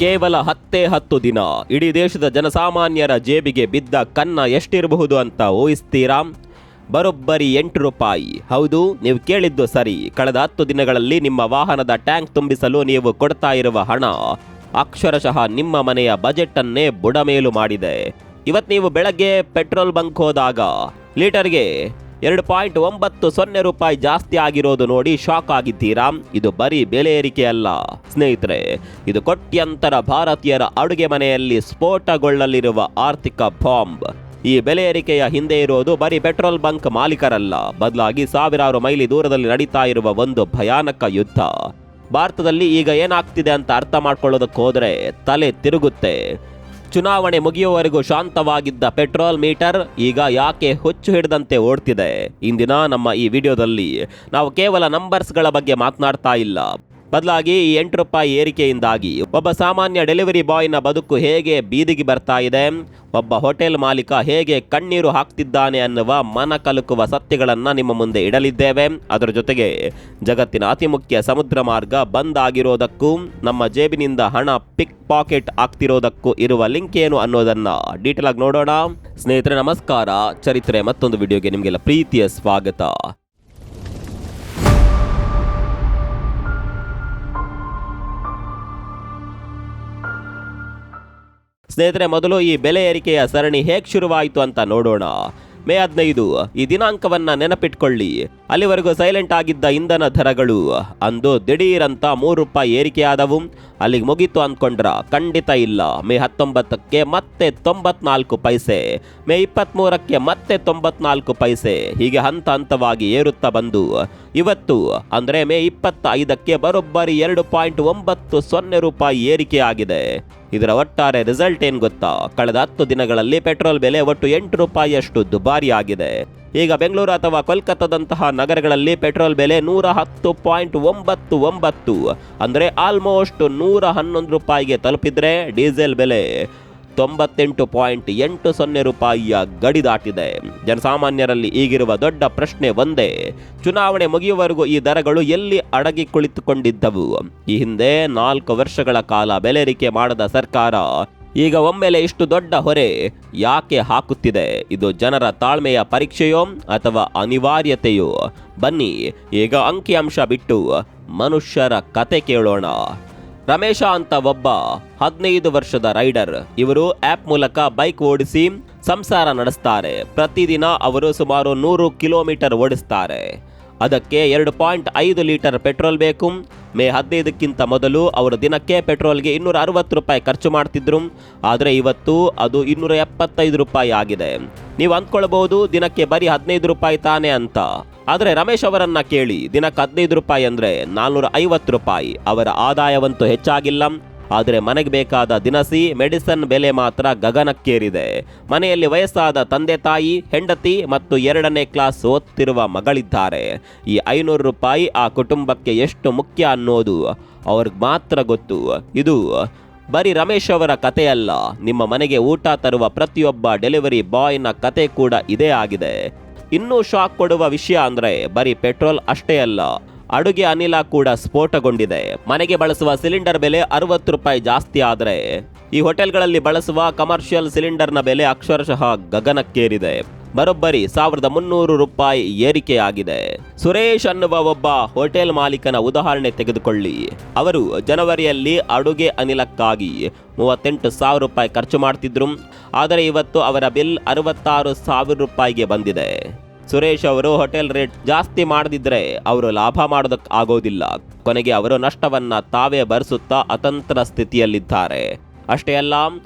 ಕೇವಲ 10 ದಿನ ಇಡೀ ದೇಶದ ಜನಸಾಮಾನ್ಯರ ಜೇಬಿಗೆ ಬಿದ್ದ ಕನ್ನ ಎಷ್ಟಿರಬಹುದು ಅಂತ ಊಹಿಸ್ತೀರಾ? ಬರೋಬ್ಬರಿ 8 ರೂಪಾಯಿ. ಹೌದು, ನೀವು ಕೇಳಿದ್ದು ಸರಿ. ಕಳೆದ 10 ದಿನಗಳಲ್ಲಿ ನಿಮ್ಮ ವಾಹನದ ಟ್ಯಾಂಕ್ ತುಂಬಿಸಲು ನೀವು ಕೊಡ್ತಾ ಇರುವ ಹಣ ಅಕ್ಷರಶಃ ನಿಮ್ಮ ಮನೆಯ ಬಜೆಟ್ ಅನ್ನೇ ಬುಡಮೇಲು ಮಾಡಿದೆ. ಇವತ್ತು ನೀವು ಬೆಳಗ್ಗೆ ಪೆಟ್ರೋಲ್ ಬಂಕ್ ಹೋದಾಗ ಲೀಟರ್ಗೆ 2.90 ರೂಪಾಯಿ ಜಾಸ್ತಿ ಆಗಿರೋದು ನೋಡಿ ಶಾಕ್ ಆಗಿದ್ದೀರಾ? ಇದು ಬರೀ ಬೆಲೆ ಏರಿಕೆ ಅಲ್ಲ ಸ್ನೇಹಿತರೆ, ಇದು ಕೋಟ್ಯಂತರ ಭಾರತೀಯರ ಅಡುಗೆ ಮನೆಯಲ್ಲಿ ಸ್ಫೋಟಗೊಳ್ಳಲಿರುವ ಆರ್ಥಿಕ ಬಾಂಬ್. ಈ ಬೆಲೆ ಏರಿಕೆಯ ಹಿಂದೆ ಇರೋದು ಬರೀ ಪೆಟ್ರೋಲ್ ಬಂಕ್ ಮಾಲೀಕರಲ್ಲ, ಬದಲಾಗಿ ಸಾವಿರಾರು ಮೈಲಿ ದೂರದಲ್ಲಿ ನಡೀತಾ ಇರುವ ಒಂದು ಭಯಾನಕ ಯುದ್ಧ. ಭಾರತದಲ್ಲಿ ಈಗ ಏನಾಗ್ತಿದೆ ಅಂತ ಅರ್ಥ ಮಾಡ್ಕೊಳ್ಳೋದಕ್ಕೆ ಹೋದರೆ ತಲೆ ತಿರುಗುತ್ತೆ. ಚುನಾವಣೆ ಮುಗಿಯುವವರೆಗೂ ಶಾಂತವಾಗಿದ್ದ ಪೆಟ್ರೋಲ್ ಮೀಟರ್ ಈಗ ಯಾಕೆ ಹುಚ್ಚು ಹಿಡಿದಂತೆ ಓಡ್ತಿದೆ? ಇಂದಿನ ನಮ್ಮ ಈ ವಿಡಿಯೋದಲ್ಲಿ ನಾವು ಕೇವಲ ನಂಬರ್ಸ್ಗಳ ಬಗ್ಗೆ ಮಾತನಾಡ್ತಾ ಇಲ್ಲ, ಬದಲಾಗಿ ಈ 8 ರೂಪಾಯಿ ಏರಿಕೆಯಿಂದಾಗಿ ಒಬ್ಬ ಸಾಮಾನ್ಯ ಡೆಲಿವರಿ ಬಾಯ್ನ ಬದುಕು ಹೇಗೆ ಬೀದಿಗೆ ಬರ್ತಾ ಇದೆ, ಒಬ್ಬ ಹೋಟೆಲ್ ಮಾಲೀಕ ಹೇಗೆ ಕಣ್ಣೀರು ಹಾಕ್ತಿದ್ದಾನೆ ಅನ್ನುವ ಮನ ಕಲುಕುವ ಸತ್ಯಗಳನ್ನು ನಿಮ್ಮ ಮುಂದೆ ಇಡಲಿದ್ದೇವೆ. ಅದರ ಜೊತೆಗೆ ಜಗತ್ತಿನ ಅತಿ ಮುಖ್ಯ ಸಮುದ್ರ ಮಾರ್ಗ ಬಂದ್ ಆಗಿರೋದಕ್ಕೂ ನಮ್ಮ ಜೇಬಿನಿಂದ ಹಣ ಪಿಕ್ ಪಾಕೆಟ್ ಆಗ್ತಿರೋದಕ್ಕೂ ಇರುವ ಲಿಂಕ್ ಏನು ಅನ್ನೋದನ್ನ ಡೀಟೇಲ್ ಆಗಿ ನೋಡೋಣ. ಸ್ನೇಹಿತರೆ ನಮಸ್ಕಾರ, ಚರಿತ್ರೆ ಮತ್ತೊಂದು ವಿಡಿಯೋಗೆ ನಿಮಗೆಲ್ಲ ಪ್ರೀತಿಯ ಸ್ವಾಗತ. ಸ್ನೇಹಿತರೆ, ಮೊದಲು ಈ ಬೆಲೆ ಏರಿಕೆಯ ಸರಣಿ ಹೇಗೆ ಶುರುವಾಯಿತು ಅಂತ ನೋಡೋಣ. ಮೇ 15 ಈ ದಿನಾಂಕವನ್ನ ನೆನಪಿಟ್ಕೊಳ್ಳಿ. ಅಲ್ಲಿವರೆಗೂ ಸೈಲೆಂಟ್ ಆಗಿದ್ದ ಇಂಧನ ದರಗಳು ಅಂದು ದಿಢೀರಂತ 3 ರೂಪಾಯಿ ಏರಿಕೆಯಾದವು. ಅಲ್ಲಿಗೆ ಮುಗೀತು ಅಂದ್ಕೊಂಡ್ರ? ಖಂಡಿತ ಇಲ್ಲ. ಮೇ 19ಕ್ಕೆ ಮತ್ತೆ 94 ಪೈಸೆ, ಮೇ 23ಕ್ಕೆ ಮತ್ತೆ 94 ಪೈಸೆ, ಹೀಗೆ ಹಂತ ಹಂತವಾಗಿ ಏರುತ್ತಾ ಬಂದು ಇವತ್ತು ಅಂದ್ರೆ ಮೇ 25ಕ್ಕೆ ಬರೋಬ್ಬರಿ 2.90 ರೂಪಾಯಿ ಏರಿಕೆ ಆಗಿದೆ. ಇದರ ಒಟ್ಟಾರೆ ರಿಸಲ್ಟ್ ಏನ್ ಗೊತ್ತಾ? ಕಳೆದ 10 ದಿನಗಳಲ್ಲಿ ಪೆಟ್ರೋಲ್ ಬೆಲೆ ಒಟ್ಟು 8 ರೂಪಾಯಿಯಷ್ಟು ದುಬಾರಿ ಆಗಿದೆ. ಈಗ ಬೆಂಗಳೂರು ಅಥವಾ ಕೋಲ್ಕತ್ತಾದಂತಹ ನಗರಗಳಲ್ಲಿ ಪೆಟ್ರೋಲ್ ಬೆಲೆ 110.99 ಅಂದರೆ ಆಲ್ಮೋಸ್ಟ್ 111 ರೂಪಾಯಿಗೆ ತಲುಪಿದ್ರೆ, ಡೀಸೆಲ್ ಬೆಲೆ 98.80 ರೂಪಾಯಿಯ ಗಡಿ ದಾಟಿದೆ. ಜನಸಾಮಾನ್ಯರಲ್ಲಿ ಈಗಿರುವ ದೊಡ್ಡ ಪ್ರಶ್ನೆ ಒಂದೇ: ಚುನಾವಣೆ ಮುಗಿಯುವವರೆಗೂ ಈ ದರಗಳು ಎಲ್ಲಿ ಅಡಗಿ ಕುಳಿತುಕೊಂಡಿದ್ದವು? ಈ ಹಿಂದೆ 4 ವರ್ಷಗಳ ಕಾಲ ಬೆಲೆ ಏರಿಕೆ ಮಾಡದ ಸರ್ಕಾರ ಈಗ ಒಮ್ಮೆಲೆ ಇಷ್ಟು ದೊಡ್ಡ ಹೊರೆ ಯಾಕೆ ಹಾಕುತ್ತಿದೆ? ಇದು ಜನರ ತಾಳ್ಮೆಯ ಪರೀಕ್ಷೆಯೋ ಅಥವಾ ಅನಿವಾರ್ಯತೆಯೋ? ಬನ್ನಿ ಈಗ ಅಂಕಿಅಂಶ ಬಿಟ್ಟು ಮನುಷ್ಯರ ಕತೆ ಕೇಳೋಣ. ರಮೇಶ ಅಂತ ಒಬ್ಬ 15 ವರ್ಷದ ರೈಡರ್. ಇವರು ಆ್ಯಪ್ ಮೂಲಕ ಬೈಕ್ ಓಡಿಸಿ ಸಂಸಾರ ನಡೆಸ್ತಾರೆ. ಪ್ರತಿದಿನ ಅವರು ಸುಮಾರು 100 ಕಿಲೋಮೀಟರ್ ಓಡಿಸ್ತಾರೆ. ಅದಕ್ಕೆ 2.5 ಲೀಟರ್ ಪೆಟ್ರೋಲ್ ಬೇಕು. ಮೇ 15ಕ್ಕಿಂತ ಮೊದಲು ಅವರು ದಿನಕ್ಕೆ ಪೆಟ್ರೋಲ್ಗೆ 260 ರೂಪಾಯಿ ಖರ್ಚು ಮಾಡ್ತಿದ್ರು. ಆದರೆ ಇವತ್ತು ಅದು 275 ರೂಪಾಯಿ ಆಗಿದೆ. ನೀವು ಅಂದ್ಕೊಳ್ಬಹುದು ದಿನಕ್ಕೆ ಬರೀ 15 ರೂಪಾಯಿ ತಾನೆ ಅಂತ. ಆದರೆ ರಮೇಶ್ ಅವರನ್ನ ಕೇಳಿ, ದಿನಕ್ಕೆ 15 ರೂಪಾಯಿ ಅಂದರೆ 450 ರೂಪಾಯಿ. ಅವರ ಆದಾಯವಂತೂ ಹೆಚ್ಚಾಗಿಲ್ಲ, ಆದರೆ ಮನೆಗೆ ಬೇಕಾದ ದಿನಸಿ ಮೆಡಿಸನ್ ಬೆಲೆ ಮಾತ್ರ ಗಗನಕ್ಕೇರಿದೆ. ಮನೆಯಲ್ಲಿ ವಯಸ್ಸಾದ ತಂದೆ ತಾಯಿ, ಹೆಂಡತಿ ಮತ್ತು 2ನೇ ಕ್ಲಾಸ್ ಓದ್ತಿರುವ ಮಗಳಿದ್ದಾರೆ. ಈ 500 ರೂಪಾಯಿ ಆ ಕುಟುಂಬಕ್ಕೆ ಎಷ್ಟು ಮುಖ್ಯ ಅನ್ನೋದು ಅವ್ರಿಗೆ ಮಾತ್ರ ಗೊತ್ತು. ಇದು ಬರೀ ರಮೇಶ್ ಅವರ ಕಥೆಯಲ್ಲ, ನಿಮ್ಮ ಮನೆಗೆ ಊಟ ತರುವ ಪ್ರತಿಯೊಬ್ಬ ಡೆಲಿವರಿ ಬಾಯ್ನ ಕತೆ ಕೂಡ ಇದೇ ಆಗಿದೆ. ಇನ್ನೂ ಶಾಕ್ ಕೊಡುವ ವಿಷಯ ಅಂದ್ರೆ ಬರೀ ಪೆಟ್ರೋಲ್ ಅಷ್ಟೇ ಅಲ್ಲ, ಅಡುಗೆ ಅನಿಲ ಕೂಡ ಸ್ಫೋಟಗೊಂಡಿದೆ. ಮನೆಗೆ ಬಳಸುವ ಸಿಲಿಂಡರ್ ಬೆಲೆ 60 ರೂಪಾಯಿ ಜಾಸ್ತಿ ಆದರೆ ಈ ಹೋಟೆಲ್ಗಳಲ್ಲಿ ಬಳಸುವ ಕಮರ್ಷಿಯಲ್ ಸಿಲಿಂಡರ್ನ ಬೆಲೆ ಅಕ್ಷರಶಃ ಗಗನಕ್ಕೇರಿದೆ. ಬರೋಬ್ಬರಿ 1300 ರೂಪಾಯಿ ಏರಿಕೆಯಾಗಿದೆ. ಸುರೇಶ್ ಅನ್ನುವ ಒಬ್ಬ ಹೋಟೆಲ್ ಮಾಲೀಕನ ಉದಾಹರಣೆ ತೆಗೆದುಕೊಳ್ಳಿ. ಅವರು ಜನವರಿಯಲ್ಲಿ ಅಡುಗೆ ಅನಿಲಕ್ಕಾಗಿ 38,000 ರೂಪಾಯಿ ಖರ್ಚು ಮಾಡ್ತಿದ್ರು. ಆದರೆ ಇವತ್ತು ಅವರ ಬಿಲ್ 66,000 ರೂಪಾಯಿಗೆ ಬಂದಿದೆ. ಸುರೇಶ್ ಅವರು ಹೋಟೆಲ್ ರೇಟ್ ಜಾಸ್ತಿ ಮಾಡದಿದ್ರೆ ಅವರು ಲಾಭ ಮಾಡೋದಕ್ಕೆ ಆಗೋದಿಲ್ಲ. ಕೊನೆಗೆ ಅವರು ನಷ್ಟವನ್ನ ತಾವೇ ಭರಿಸುತ್ತಾ ಅತಂತ್ರ ಸ್ಥಿತಿಯಲ್ಲಿದ್ದಾರೆ. ಅಷ್ಟೇ ಅಲ್ಲ,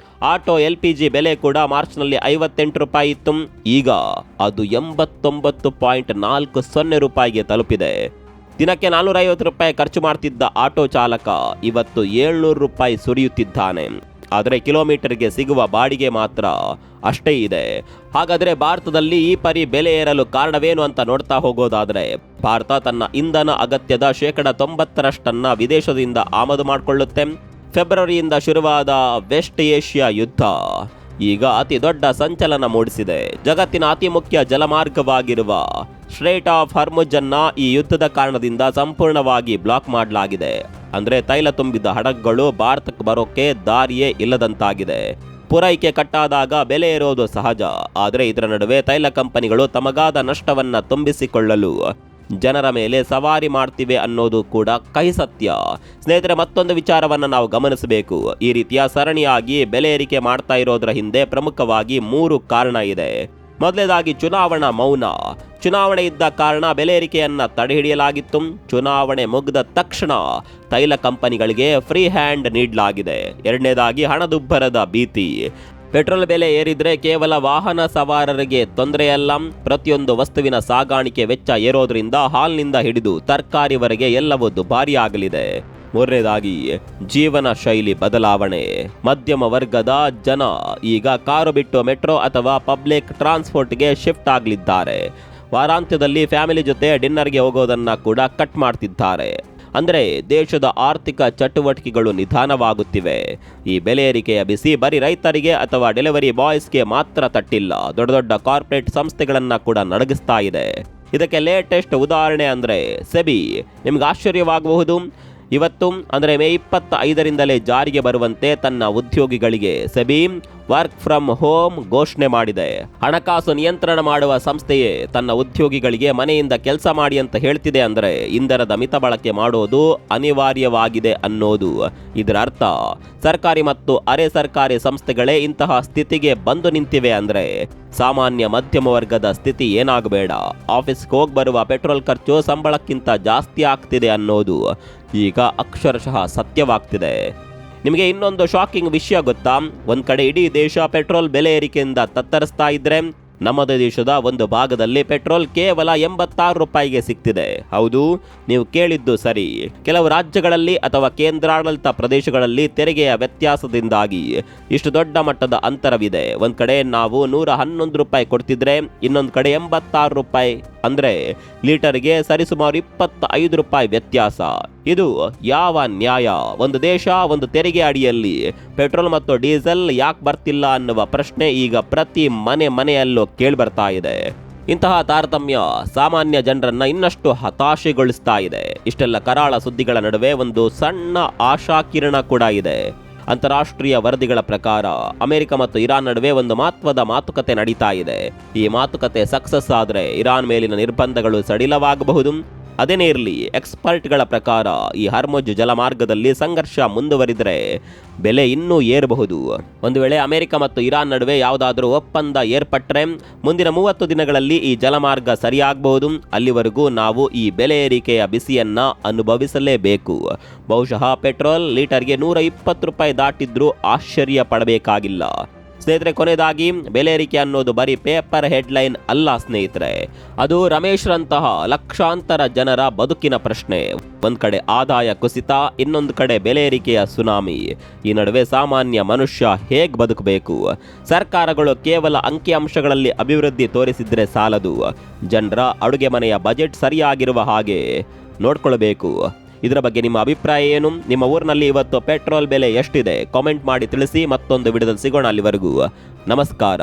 ಆಟೋ LPG ಬೆಲೆ ಕೂಡ ಮಾರ್ಚ್ನಲ್ಲಿ 58 ರೂಪಾಯಿ ಇತ್ತು. ಈಗ ಅದು 89.40 ರೂಪಾಯಿಗೆ ತಲುಪಿದೆ. ದಿನಕ್ಕೆ 450 ರೂಪಾಯಿ ಖರ್ಚು ಮಾಡ್ತಿದ್ದ ಆಟೋ ಚಾಲಕ ಇವತ್ತು 700 ರೂಪಾಯಿ ಸುರಿಯುತ್ತಿದ್ದಾನೆ. ಆದರೆ ಕಿಲೋಮೀಟರ್ಗೆ ಸಿಗುವ ಬಾಡಿಗೆ ಮಾತ್ರ ಅಷ್ಟೇ ಇದೆ. ಹಾಗಾದರೆ ಭಾರತದಲ್ಲಿ ಈ ಪರಿ ಬೆಲೆ ಏರಲು ಕಾರಣವೇನು ಅಂತ ನೋಡ್ತಾ ಹೋಗೋದಾದರೆ, ಭಾರತ ತನ್ನ ಇಂಧನ ಅಗತ್ಯದ 90% ವಿದೇಶದಿಂದ ಆಮದು ಮಾಡಿಕೊಳ್ಳುತ್ತೆ. ಫೆಬ್ರವರಿಯಿಂದ ಶುರುವಾದ ವೆಸ್ಟ್ ಏಷ್ಯಾ ಯುದ್ಧ ಈಗ ಅತಿ ದೊಡ್ಡ ಸಂಚಲನ ಮೂಡಿಸಿದೆ. ಜಗತ್ತಿನ ಅತಿ ಮುಖ್ಯ ಜಲಮಾರ್ಗವಾಗಿರುವ ಸ್ಟ್ರೈಟ್ ಆಫ್ ಹಾರ್ಮುಜ್ ಅನ್ನ ಈ ಯುದ್ಧದ ಕಾರಣದಿಂದ ಸಂಪೂರ್ಣವಾಗಿ ಬ್ಲಾಕ್ ಮಾಡಲಾಗಿದೆ. ಅಂದ್ರೆ ತೈಲ ತುಂಬಿದ ಹಡಗುಗಳು ಭಾರತಕ್ಕೆ ಬರೋಕೆ ದಾರಿಯೇ ಇಲ್ಲದಂತಾಗಿದೆ. ಪೂರೈಕೆ ಕಟ್ಟಾದಾಗ ಬೆಲೆ ಇರೋದು ಸಹಜ. ಆದರೆ ಇದರ ನಡುವೆ ತೈಲ ಕಂಪನಿಗಳು ತಮಗಾದ ನಷ್ಟವನ್ನ ತುಂಬಿಸಿಕೊಳ್ಳಲು ಜನರ ಮೇಲೆ ಸವಾರಿ ಮಾಡ್ತಿವೆ ಅನ್ನೋದು ಕೂಡ ಕಹಿ ಸತ್ಯ. ಸ್ನೇಹಿತರೆ, ಮತ್ತೊಂದು ವಿಚಾರವನ್ನು ನಾವು ಗಮನಿಸಬೇಕು. ಈ ರೀತಿಯ ಸರಣಿಯಾಗಿ ಬೆಲೆ ಏರಿಕೆ ಮಾಡ್ತಾ ಇರೋದ್ರ ಹಿಂದೆ ಪ್ರಮುಖವಾಗಿ 3 ಕಾರಣ ಇದೆ. ಮೊದಲನೇದಾಗಿ ಚುನಾವಣಾ ಮೌನ. ಚುನಾವಣೆ ಇದ್ದ ಕಾರಣ ಬೆಲೆ ಏರಿಕೆಯನ್ನ ತಡೆಹಿಡಿಯಲಾಗಿತ್ತು. ಚುನಾವಣೆ ಮುಗಿದ ತಕ್ಷಣ ತೈಲ ಕಂಪನಿಗಳಿಗೆ ಫ್ರೀ ಹ್ಯಾಂಡ್ ನೀಡಲಾಗಿದೆ. ಎರಡನೇದಾಗಿ ಹಣದುಬ್ಬರದ ಭೀತಿ. ಪೆಟ್ರೋಲ್ ಬೆಲೆ ಏರಿದ್ರೆ ಕೇವಲ ವಾಹನ ಸವಾರರಿಗೆ ತೊಂದರೆಯಲ್ಲ, ಪ್ರತಿಯೊಂದು ವಸ್ತುವಿನ ಸಾಗಾಣಿಕೆ ವೆಚ್ಚ ಏರೋದ್ರಿಂದ ಹಾಲ್ನಿಂದ ಹಿಡಿದು ತರಕಾರಿವರೆಗೆ ಎಲ್ಲವೂ ದುಬಾರಿಯಾಗಲಿದೆ. ಮೂರನೇದಾಗಿ ಜೀವನ ಶೈಲಿ ಬದಲಾವಣೆ. ಮಧ್ಯಮ ವರ್ಗದ ಜನ ಈಗ ಕಾರು ಬಿಟ್ಟು ಮೆಟ್ರೋ ಅಥವಾ ಪಬ್ಲಿಕ್ ಟ್ರಾನ್ಸ್ಪೋರ್ಟ್ಗೆ ಶಿಫ್ಟ್ ಆಗಲಿದ್ದಾರೆ. ವಾರಾಂತ್ಯದಲ್ಲಿ ಫ್ಯಾಮಿಲಿ ಜೊತೆ ಡಿನ್ನರ್ಗೆ ಹೋಗೋದನ್ನ ಕೂಡ ಕಟ್ ಮಾಡ್ತಿದ್ದಾರೆ. ಅಂದರೆ ದೇಶದ ಆರ್ಥಿಕ ಚಟುವಟಿಕೆಗಳು ನಿಧಾನವಾಗುತ್ತಿವೆ. ಈ ಬೆಲೆ ಏರಿಕೆಯ ಬಿಸಿ ಬರೀ ರೈತರಿಗೆ ಅಥವಾ ಡೆಲಿವರಿ ಬಾಯ್ಸ್ಗೆ ಮಾತ್ರ ತಟ್ಟಿಲ್ಲ, ದೊಡ್ಡ ದೊಡ್ಡ ಕಾರ್ಪೊರೇಟ್ ಸಂಸ್ಥೆಗಳನ್ನು ಕೂಡ ನಡಗಿಸ್ತಾ ಇದೆ. ಇದಕ್ಕೆ ಲೇಟೆಸ್ಟ್ ಉದಾಹರಣೆ ಅಂದರೆ ಸೆಬಿ. ನಿಮ್ಗೆ ಆಶ್ಚರ್ಯವಾಗಬಹುದು, ಇವತ್ತು ಅಂದರೆ ಮೇ 25ರಿಂದಲೇ ಜಾರಿಗೆ ಬರುವಂತೆ ತನ್ನ ಉದ್ಯೋಗಿಗಳಿಗೆ ಸೆಬಿ ವರ್ಕ್ ಫ್ರಮ್ ಹೋಮ್ ಘೋಷಣೆ ಮಾಡಿದೆ. ಹಣಕಾಸು ನಿಯಂತ್ರಣ ಮಾಡುವ ಸಂಸ್ಥೆಯೇ ತನ್ನ ಉದ್ಯೋಗಿಗಳಿಗೆ ಮನೆಯಿಂದ ಕೆಲಸ ಮಾಡಿ ಅಂತ ಹೇಳ್ತಿದೆ. ಅಂದರೆ ಇಂಧನದ ಮಿತ ಬಳಕೆ ಮಾಡೋದು ಅನಿವಾರ್ಯವಾಗಿದೆ ಅನ್ನೋದು ಇದರ ಅರ್ಥ. ಸರ್ಕಾರಿ ಮತ್ತು ಅರೆ ಸರ್ಕಾರಿ ಸಂಸ್ಥೆಗಳೇ ಇಂತಹ ಸ್ಥಿತಿಗೆ ಬಂದು ನಿಂತಿವೆ. ಅಂದರೆ ಸಾಮಾನ್ಯ ಮಧ್ಯಮ ವರ್ಗದ ಸ್ಥಿತಿ ಏನಾಗಬೇಡ. ಆಫೀಸ್ಗೆ ಹೋಗಿ ಬರುವ ಪೆಟ್ರೋಲ್ ಖರ್ಚು ಸಂಬಳಕ್ಕಿಂತ ಜಾಸ್ತಿ ಆಗ್ತಿದೆ ಅನ್ನೋದು ಈಗ ಅಕ್ಷರಶಃ ಸತ್ಯವಾಗ್ತಿದೆ. ನಿಮಗೆ ಇನ್ನೊಂದು ಶಾಕಿಂಗ್ ವಿಷಯ ಗೊತ್ತಾ? ಒಂದ್ ಕಡೆ ಇಡೀ ದೇಶ ಪೆಟ್ರೋಲ್ ಬೆಲೆ ಏರಿಕೆಯಿಂದ ತತ್ತರಿಸ್ತಾ ಇದ್ರೆ, ನಮ್ಮದೇ ದೇಶದ ಒಂದು ಭಾಗದಲ್ಲಿ ಪೆಟ್ರೋಲ್ ಕೇವಲ 86 ರೂಪಾಯಿಗೆ ಸಿಗ್ತಿದೆ. ಹೌದು, ನೀವು ಕೇಳಿದ್ದು ಸರಿ. ಕೆಲವು ರಾಜ್ಯಗಳಲ್ಲಿ ಅಥವಾ ಕೇಂದ್ರಾಡಳಿತ ಪ್ರದೇಶಗಳಲ್ಲಿ ತೆರಿಗೆಯ ವ್ಯತ್ಯಾಸದಿಂದಾಗಿ ಇಷ್ಟು ದೊಡ್ಡ ಮಟ್ಟದ ಅಂತರವಿದೆ. ಒಂದ್ ಕಡೆ ನಾವು 111 ರೂಪಾಯಿ ಕೊಡ್ತಿದ್ರೆ, ಇನ್ನೊಂದು ಕಡೆ 86 ರೂಪಾಯಿ. ಅಂದ್ರೆ ಲೀಟರ್ಗೆ ಸರಿಸುಮಾರು 25 ರೂಪಾಯಿ ವ್ಯತ್ಯಾಸ. ಇದು ಯಾವ ನ್ಯಾಯ? ಒಂದು ದೇಶ ಒಂದು ತೆರಿಗೆ ಅಡಿಯಲ್ಲಿ ಪೆಟ್ರೋಲ್ ಮತ್ತು ಡೀಸೆಲ್ ಯಾಕೆ ಬರ್ತಿಲ್ಲ ಅನ್ನುವ ಪ್ರಶ್ನೆ ಈಗ ಪ್ರತಿ ಮನೆಯಲ್ಲೂ ಕೇಳಿಬರ್ತಾ ಇದೆ. ಇಂತಹ ತಾರತಮ್ಯ ಸಾಮಾನ್ಯ ಜನರನ್ನ ಇನ್ನಷ್ಟು ಹತಾಶೆಗೊಳಿಸ್ತಾ ಇದೆ. ಇಷ್ಟೆಲ್ಲ ಕರಾಳ ಸುದ್ದಿಗಳ ನಡುವೆ ಒಂದು ಸಣ್ಣ ಆಶಾಕಿರಣ ಕೂಡ ಇದೆ. ಅಂತಾರಾಷ್ಟ್ರೀಯ ವರದಿಗಳ ಪ್ರಕಾರ ಅಮೆರಿಕ ಮತ್ತು ಇರಾನ್ ನಡುವೆ ಒಂದು ಮಹತ್ವದ ಮಾತುಕತೆ ನಡೀತಾ ಇದೆ. ಈ ಮಾತುಕತೆ ಸಕ್ಸಸ್ ಆದರೆ ಇರಾನ್ ಮೇಲಿನ ನಿರ್ಬಂಧಗಳು ಸಡಿಲವಾಗಬಹುದು. ಅದೇನೇ ಇರಲಿ, ಎಕ್ಸ್ಪರ್ಟ್ಗಳ ಪ್ರಕಾರ ಈ ಹಾರ್ಮುಜ್ ಜಲಮಾರ್ಗದಲ್ಲಿ ಸಂಘರ್ಷ ಮುಂದುವರಿದರೆ ಬೆಲೆ ಇನ್ನೂ ಏರಬಹುದು. ಒಂದು ವೇಳೆ ಅಮೆರಿಕ ಮತ್ತು ಇರಾನ್ ನಡುವೆ ಯಾವುದಾದ್ರೂ ಒಪ್ಪಂದ ಏರ್ಪಟ್ಟರೆ ಮುಂದಿನ 30 ದಿನಗಳಲ್ಲಿ ಈ ಜಲಮಾರ್ಗ ಸರಿಯಾಗಬಹುದು. ಅಲ್ಲಿವರೆಗೂ ನಾವು ಈ ಬೆಲೆ ಏರಿಕೆಯ ಬಿಸಿಯನ್ನ ಅನುಭವಿಸಲೇಬೇಕು. ಬಹುಶಃ ಪೆಟ್ರೋಲ್ ಲೀಟರ್ಗೆ 120 ರೂಪಾಯಿ ದಾಟಿದ್ರೂ ಆಶ್ಚರ್ಯ ಪಡಬೇಕಾಗಿಲ್ಲ. ಸ್ನೇಹಿತರೆ, ಕೊನೆಯದಾಗಿ ಬೆಲೆ ಏರಿಕೆ ಅನ್ನೋದು ಬರೀ ಪೇಪರ್ ಹೆಡ್ಲೈನ್ ಅಲ್ಲ ಸ್ನೇಹಿತರೆ. ಅದು ರಮೇಶ್ರಂತಹ ಲಕ್ಷಾಂತರ ಜನರ ಬದುಕಿನ ಪ್ರಶ್ನೆ. ಒಂದ್ ಕಡೆ ಆದಾಯ ಕುಸಿತ, ಇನ್ನೊಂದು ಕಡೆ ಬೆಲೆ ಏರಿಕೆಯ ಸುನಾಮಿ. ಈ ನಡುವೆ ಸಾಮಾನ್ಯ ಮನುಷ್ಯ ಹೇಗೆ ಬದುಕಬೇಕು? ಸರ್ಕಾರಗಳು ಕೇವಲ ಅಂಕಿಅಂಶಗಳಲ್ಲಿ ಅಭಿವೃದ್ಧಿ ತೋರಿಸಿದ್ರೆ ಸಾಲದು. ಜನರ ಅಡುಗೆ ಮನೆಯ ಬಜೆಟ್ ಸರಿಯಾಗಿರುವ ಹಾಗೆ ನೋಡ್ಕೊಳ್ಬೇಕು. ಇದರ ಬಗ್ಗೆ ನಿಮ್ಮ ಅಭಿಪ್ರಾಯ ಏನು? ನಿಮ್ಮ ಊರಿನಲ್ಲಿ ಇವತ್ತು ಪೆಟ್ರೋಲ್ ಬೆಲೆ ಎಷ್ಟಿದೆ? ಕಾಮೆಂಟ್ ಮಾಡಿ ತಿಳಿಸಿ. ಮತ್ತೊಂದು ವಿಡಿಯೋದಲ್ಲಿ ಸಿಗೋಣ. ಅಲ್ಲಿವರೆಗೂ ನಮಸ್ಕಾರ.